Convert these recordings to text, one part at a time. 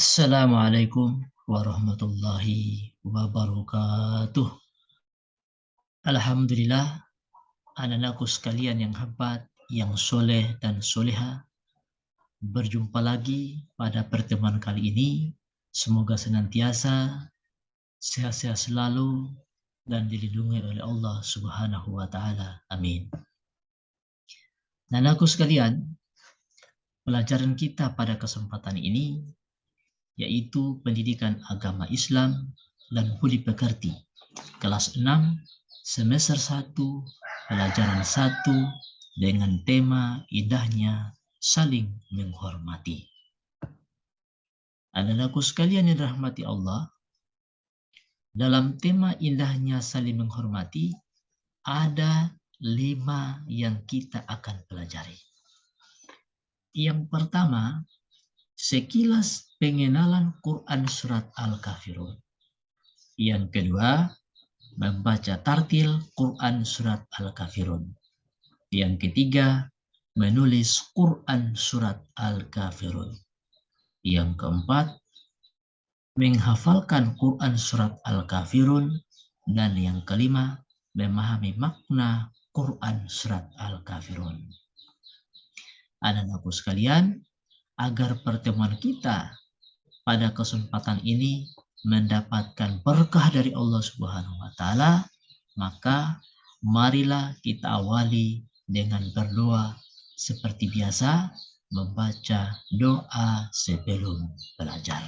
Assalamualaikum warahmatullahi wabarakatuh. Alhamdulillah, anak-anakku sekalian yang hebat, yang soleh dan soleha, berjumpa lagi pada pertemuan kali ini. Semoga senantiasa sehat-sehat selalu dan dilindungi oleh Allah Subhanahu wa Ta'ala. Amin. Anak-anakku sekalian, pelajaran kita pada kesempatan ini yaitu pendidikan agama Islam dan budi pekerti, kelas 6, semester 1, pelajaran 1, dengan tema indahnya saling menghormati. Anak-anakku sekalian yang dirahmati Allah, dalam tema indahnya saling menghormati, ada 5 yang kita akan pelajari. Yang pertama, sekilas pengenalan Quran Surat Al-Kafirun. Yang kedua, membaca tartil Quran Surat Al-Kafirun. Yang ketiga, menulis Quran Surat Al-Kafirun. Yang keempat, menghafalkan Quran Surat Al-Kafirun. Dan yang kelima, memahami makna Quran Surat Al-Kafirun. Anak-anakku sekalian, agar pertemuan kita pada kesempatan ini mendapatkan berkah dari Allah Subhanahu wa Ta'ala, maka marilah kita awali dengan berdoa seperti biasa, membaca doa sebelum belajar.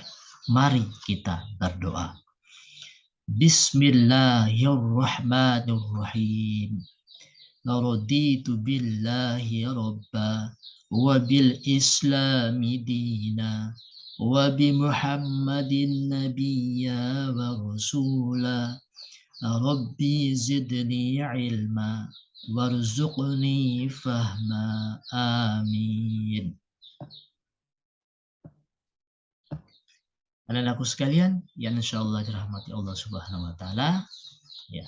Mari kita berdoa. Bismillahirrahmanirrahim. Raditu billahi rabba wa bil islami dina wa bi Muhammadin nabiyya wa rasula. Rabbi zidni ilma warzuqni fahma. Amin. Anak-anakku sekalian yang insyaallah dirahmati Allah Subhanahu wa Ta'ala, ya,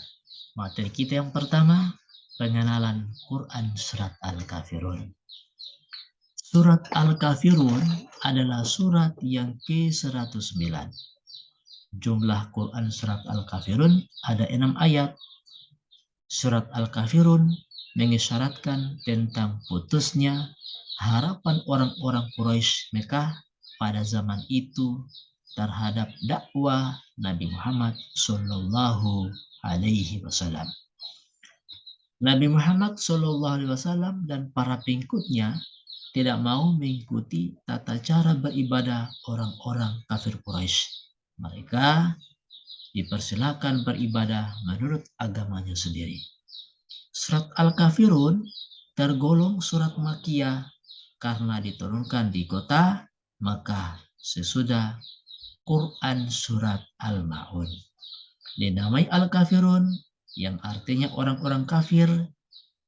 materi kita yang pertama, pengenalan Quran Surat Al-Kafirun. Surat Al-Kafirun adalah surat yang ke-109. Jumlah Quran Surat Al-Kafirun ada 6 ayat. Surat Al-Kafirun mengisyaratkan tentang putusnya harapan orang-orang Quraisy Mekah pada zaman itu terhadap dakwah Nabi Muhammad Sallallahu Alaihi Wasallam. Nabi Muhammad Sallallahu Alaihi Wasallam dan para pengikutnya tidak mau mengikuti tata cara beribadah orang-orang kafir Quraisy. Mereka dipersilakan beribadah menurut agamanya sendiri. Surat Al-Kafirun tergolong surat Makkiyah karena diturunkan di kota Makkah sesudah Quran Surat Al-Ma'un. Dinamai Al-Kafirun yang artinya orang-orang kafir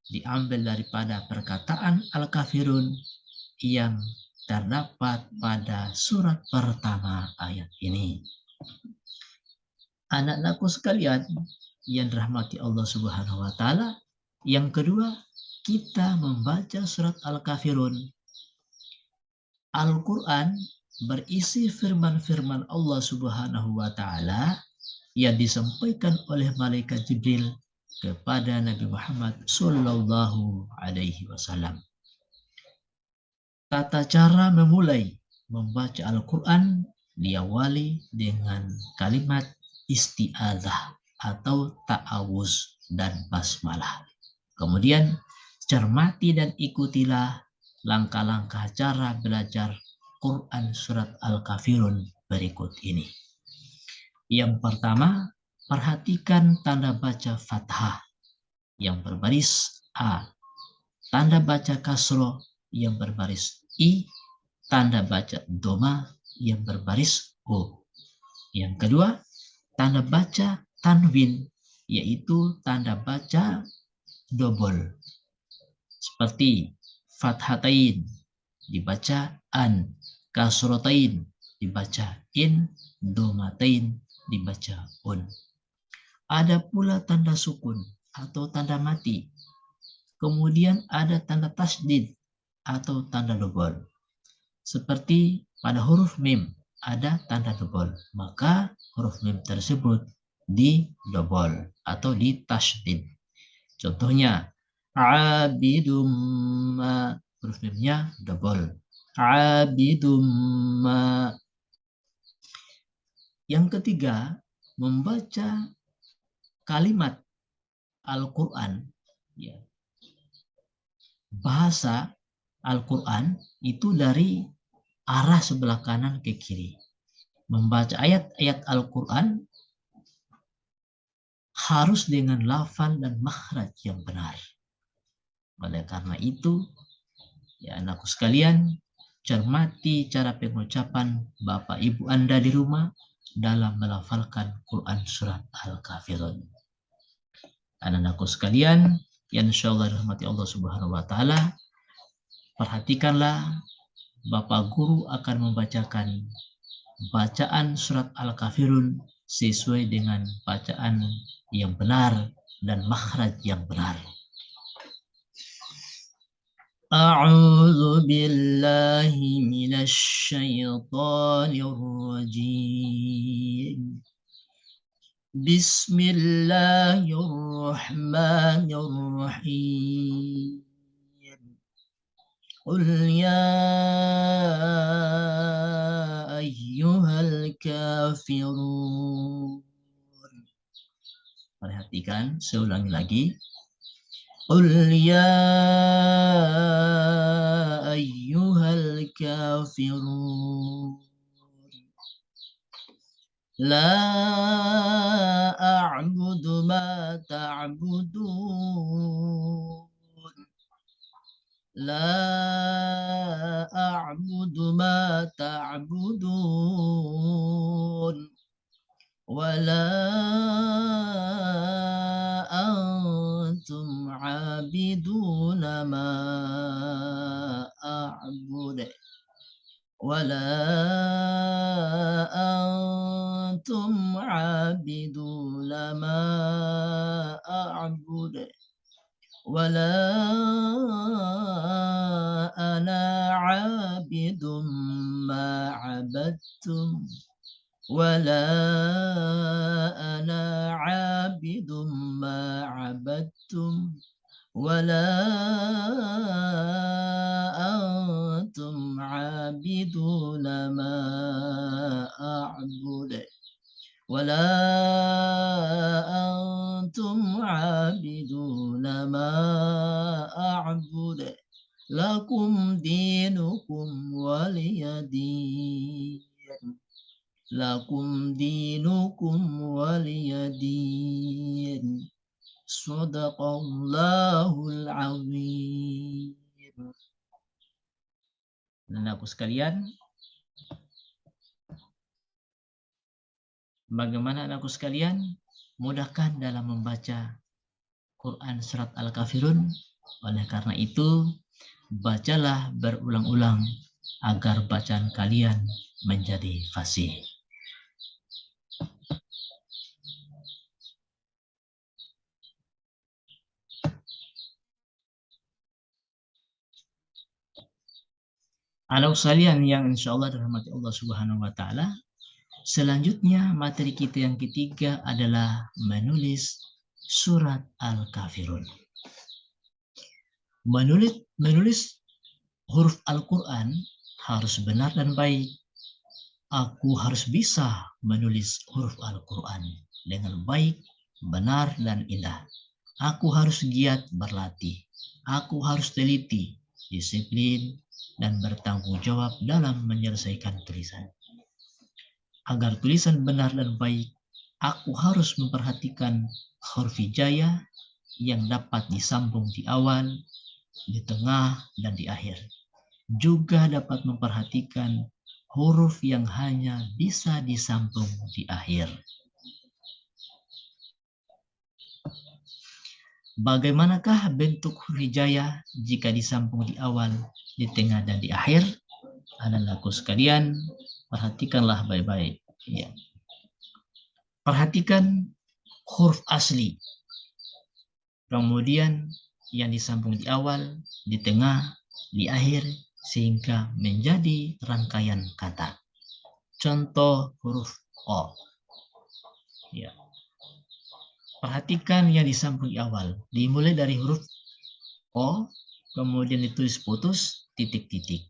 diambil daripada perkataan Al-Kafirun yang terdapat pada surat pertama ayat ini. Anak-anakku sekalian yang dirahmati Allah Subhanahu wa Ta'ala, yang kedua, kita membaca surat Al-Kafirun. Al-Quran berisi firman-firman Allah Subhanahu wa Ta'ala yang disampaikan oleh malaikat Jibril kepada Nabi Muhammad Sallallahu Alaihi Wasallam. Tata cara memulai membaca Al-Quran diawali dengan kalimat isti'adzah atau ta'awuz dan basmalah. Kemudian cermati dan ikutilah langkah-langkah cara belajar Quran Surat Al-Kafirun berikut ini. Yang pertama, perhatikan tanda baca fathah yang berbaris A, tanda baca kasroh yang berbaris I, tanda baca doma yang berbaris O. Yang kedua, tanda baca tanwin, yaitu tanda baca double. Seperti fathatain dibaca an, kasrotain dibaca in, domatain dibaca un. Ada pula tanda sukun atau tanda mati. Kemudian ada tanda tasdid atau tanda double. Seperti pada huruf mim ada tanda double, maka huruf mim tersebut di double atau di tasydid. Contohnya abidum ma, huruf mimnya double. Abidum ma. Yang ketiga, membaca kalimat Al-Quran, ya, bahasa Al-Quran itu dari arah sebelah kanan ke kiri. Membaca ayat-ayat Al-Quran harus dengan lafal dan makhraj yang benar. Oleh karena itu, ya anakku sekalian, cermati cara pengucapan Bapak Ibu Anda di rumah dalam melafalkan Quran surat Al-Kafirun. Anak-anakku sekalian, yang insyaallah dirahmati Allah Subhanahu wa taala, perhatikanlah Bapak Guru akan membacakan bacaan surat Al-Kafirun sesuai dengan bacaan yang benar dan makhraj yang benar. A'udzu billahi minasy syaithanir rajim. Bismillahirrahmanirrahim. Qul ya ayyuhal kafirun. Perhatikan, saya ulangi lagi. Qul ya ayyuhal kafirun. La a'budu ma ta'budun. La a'budu ma ta'budun. Wala antum 'abiduna ma a'budu. Wala antum 'abiduna ma a'budu. Wala ana 'abidum ma 'abadtum. Wala ana 'abidum ma 'abadtum. Wala antum 'abiduna ma a'budu. Wala antum 'abiduna ma a'budu. Lakum dinukum waliyadin. Lakum dinukum waliyadin. Shadaqallahul azim. Anakku sekalian, bagaimana anakku sekalian? Mudahkan dalam membaca Quran surat Al-Kafirun. Oleh karena itu, bacalah berulang-ulang agar bacaan kalian menjadi fasih. Anak sekalian yang insyaallah dirahmati Allah Subhanahu wa taala, selanjutnya materi kita yang ketiga adalah menulis surat Al-Kafirun. Menulis huruf Al-Quran harus benar dan baik. Aku harus bisa menulis huruf Al-Quran dengan baik, benar, dan indah. Aku harus giat berlatih. Aku harus teliti, disiplin, dan bertanggung jawab dalam menyelesaikan tulisan. Agar tulisan benar dan baik, aku harus memperhatikan huruf hijaiyah yang dapat disambung di awal, di tengah, dan di akhir. Juga dapat memperhatikan huruf yang hanya bisa disambung di akhir. Bagaimanakah bentuk huruf hijaiyah jika disambung di awal, di tengah, dan di akhir? Anak-anakku sekalian, perhatikanlah baik-baik. Ya. Perhatikan huruf asli. Kemudian yang disambung di awal, di tengah, di akhir, sehingga menjadi rangkaian kata. contoh huruf O. Ya. Perhatikan yang disambung di awal. Dimulai dari huruf O, kemudian ditulis putus, titik-titik.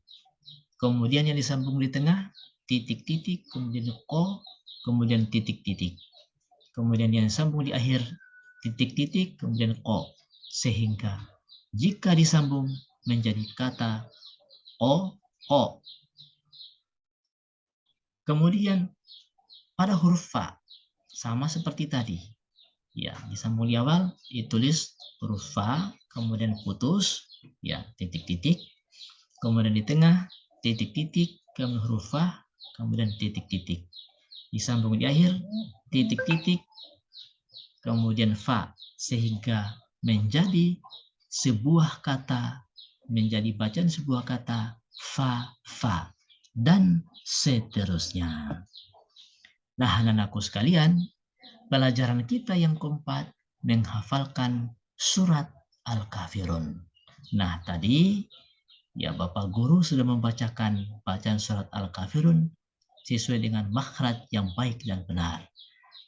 Kemudian yang disambung di tengah, titik-titik, kemudian O, kemudian titik-titik. Kemudian yang disambung di akhir, titik-titik, kemudian O. Sehingga jika disambung menjadi kata O, O. Kemudian pada huruf Fa, sama seperti tadi. Ya, disambung di awal, ditulis huruf Fa, kemudian putus, ya, titik-titik. Kemudian di tengah, titik-titik, kemudian huruf Fa, kemudian titik-titik. Disambung di akhir, titik-titik, kemudian Fa, sehingga menjadi sebuah kata, menjadi bacaan sebuah kata Fa, Fa, dan seterusnya. Nah, anak-anakku sekalian, pelajaran kita yang keempat menghafalkan surat Al-Kafirun. Nah, tadi ya Bapak Guru sudah membacakan bacaan surat Al-Kafirun sesuai dengan makhraj yang baik dan benar.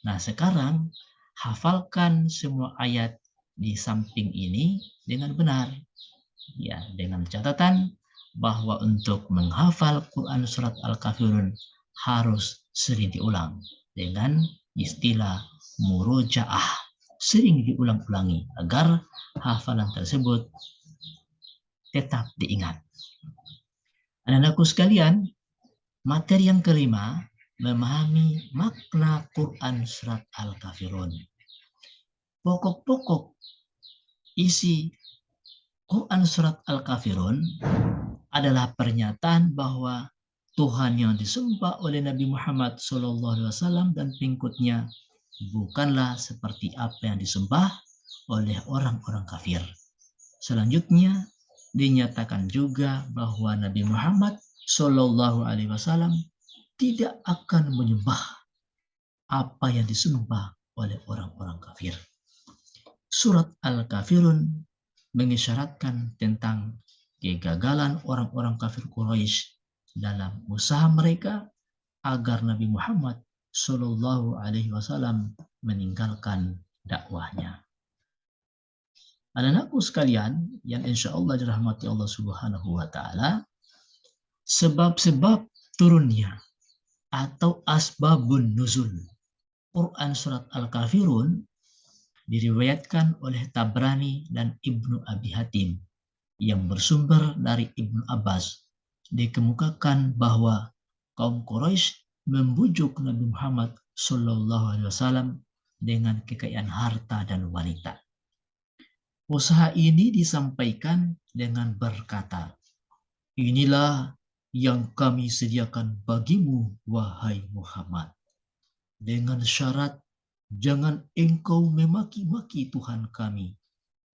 Nah, sekarang hafalkan semua ayat di samping ini dengan benar. Ya, dengan catatan bahwa untuk menghafal Quran surat Al-Kafirun harus sering diulang dengan istilah murojaah, sering diulang-ulangi agar hafalan tersebut tetap diingat. Anak-anakku sekalian, materi yang kelima, memahami makna Quran surat Al-Kafirun. Pokok-pokok isi Quran surat Al-Kafirun adalah pernyataan bahwa Tuhan yang disembah oleh Nabi Muhammad SAW dan pengikutnya bukanlah seperti apa yang disembah oleh orang-orang kafir. Selanjutnya dinyatakan juga bahwa Nabi Muhammad SAW tidak akan menyembah apa yang disembah oleh orang-orang kafir. Surat Al-Kafirun mengisyaratkan tentang kegagalan orang-orang kafir Quraisy dalam usaha mereka agar Nabi Muhammad SAW meninggalkan dakwahnya. Anak-anakku sekalian yang insya Allah dirahmati Allah Subhanahu wa Ta'ala, sebab-sebab turunnya atau asbabun nuzul Quran surat Al-Kafirun diriwayatkan oleh Tabrani dan Ibnu Abi Hatim yang bersumber dari Ibnu Abbas. Dikemukakan bahwa kaum Quraisy membujuk Nabi Muhammad SAW dengan kekayaan harta dan wanita. Usaha ini disampaikan dengan berkata, "Inilah yang kami sediakan bagimu, wahai Muhammad, dengan syarat jangan engkau memaki-maki Tuhan kami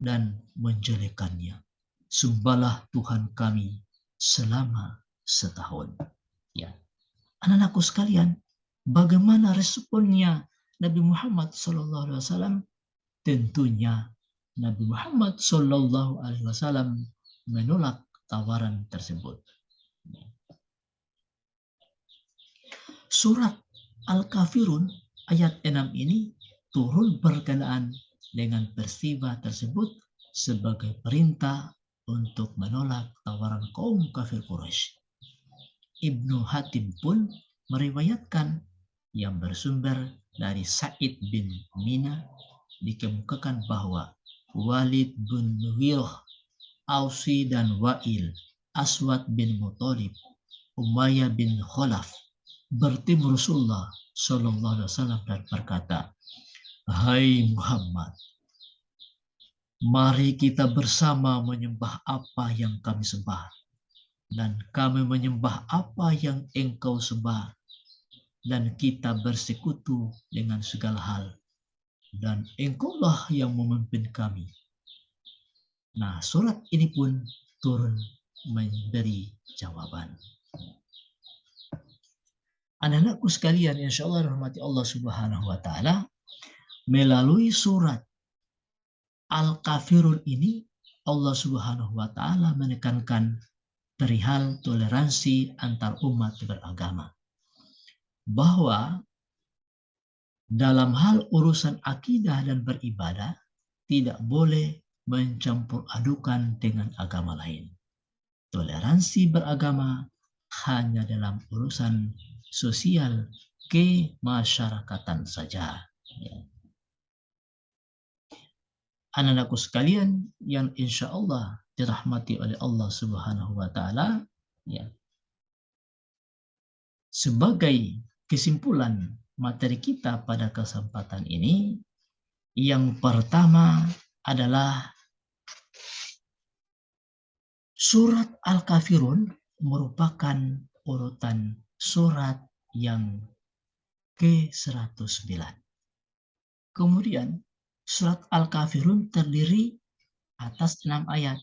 dan menjelekannya. Sembahlah Tuhan kami selama setahun." Ya, anak-anakku sekalian, bagaimana responnya Nabi Muhammad SAW? Tentunya Nabi Muhammad SAW menolak tawaran tersebut. Surat Al-Kafirun ayat 6 ini turun berkenaan dengan peristiwa tersebut sebagai perintah untuk menolak tawaran kaum kafir Quraisy. Ibnu Hatim pun meriwayatkan yang bersumber dari Sa'id bin Mina dikemukakan bahwa Walid bin Mughirah, Ausi dan Wa'il, Aswad bin Muthalib, Umayyah bin Khalaf bertemu Rasulullah SAW dan berkata, "Hai Muhammad, mari kita bersama menyembah apa yang kami sembah, dan kami menyembah apa yang engkau sembah, dan kita bersekutu dengan segala hal, dan engkaulah yang memimpin kami." Nah, surat ini pun turun memberi jawaban. Anak-anakku sekalian, insya Allah rahmati Allah Subhanahu wa Ta'ala, melalui surat Al-Kafirun ini Allah Subhanahu wa Ta'ala menekankan perihal toleransi antar umat beragama. bahwa dalam hal urusan akidah dan beribadah tidak boleh mencampur adukan dengan agama lain. Toleransi beragama hanya dalam urusan sosial kemasyarakatan saja. Ya. Anak-anakku sekalian yang insya Allah dirahmati oleh Allah Subhanahu wa Ta'ala, ya. Sebagai kesimpulan materi kita pada kesempatan ini, yang pertama adalah surat Al-Kafirun merupakan urutan surat yang ke-109. Kemudian surat Al-Kafirun terdiri atas 6 ayat.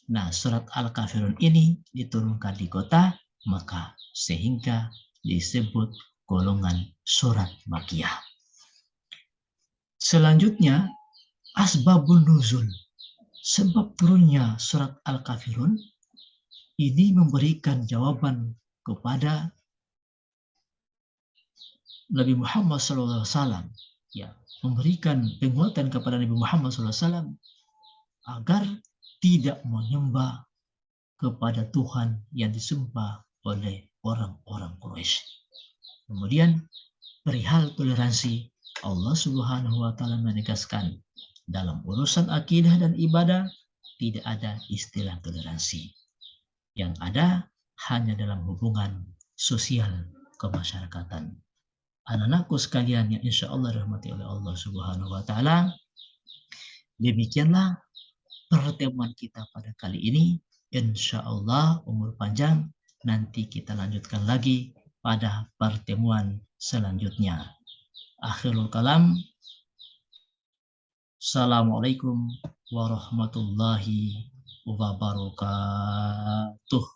Nah, surat Al-Kafirun ini diturunkan di kota Mekah sehingga disebut golongan surat Makkiyah. Selanjutnya, asbabun nuzul. Sebab turunnya surat Al-Kafirun ini memberikan jawaban kepada Nabi Muhammad SAW, ya, memberikan penguatan kepada Nabi Muhammad SAW agar tidak menyembah kepada Tuhan yang disembah oleh orang-orang Quraisy. Kemudian perihal toleransi, Allah Subhanahu wa Ta'ala menegaskan dalam urusan akidah dan ibadah tidak ada istilah toleransi. Yang ada hanya dalam hubungan sosial kemasyarakatan. Anak-anakku sekalian yang insya Allah dirahmati oleh Allah Subhanahu wa Ta'ala, demikianlah pertemuan kita pada kali ini. Insya Allah umur panjang, nanti kita lanjutkan lagi pada pertemuan selanjutnya. Akhirul kalam. Assalamualaikum warahmatullahi wabarakatuh.